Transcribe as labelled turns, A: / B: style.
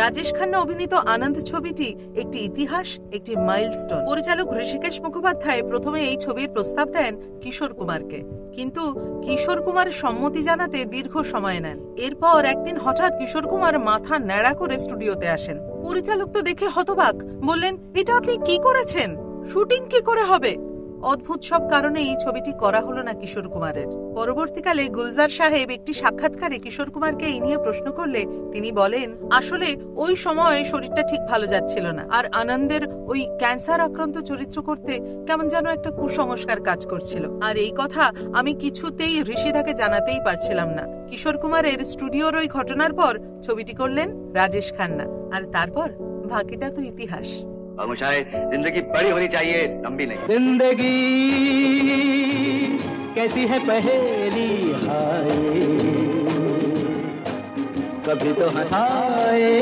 A: রাজেশ খান্না অভিনীত আনন্দ ছবিটি একটি ইতিহাস, একটি মাইলস্টোন। পরিচালক ঋষিকেশ মুখোপাধ্যায় প্রথমে এই ছবির প্রস্তাব দেন কিশোর কুমারকে, কিন্তু কিশোর কুমার সম্মতি জানাতে দীর্ঘ সময় নেন। এরপর একদিন হঠাৎ কিশোর কুমার মাথা ন্যাড়া করে স্টুডিওতে আসেন। পরিচালক তো দেখে হতবাক, বললেন, এটা আপনি কি করেছেন? শুটিং কি করে হবে? অদ্ভুত সব কারণে এই ছবিটি করা হলো না কিশোর কুমারের। পরবর্তীকালে গুলজার সাহেব একটি সাক্ষাৎকারে কিশোর কুমারকে এই নিয়ে প্রশ্ন করলে তিনি বলেন, আসলে ওই সময় শরীরটা ঠিক ভালো যাচ্ছিল না, আর আনন্দের ওই ক্যান্সার আক্রান্ত চরিত্র করতে কেমন যেন একটা কুসংস্কার কাজ করছিল, আর এই কথা আমি কিছুতেই ঋষিদাকে জানাতেই পারছিলাম না। কিশোর কুমারের স্টুডিওর ওই ঘটনার পর ছবিটি করলেন রাজেশ খান্না, আর তারপর বাকিটা তো ইতিহাস।
B: जिंदगी बड़ी होनी चाहिए, लंबी नहीं।
C: जिंदगी कैसी है पहेली, हाय कभी तो हंसाए।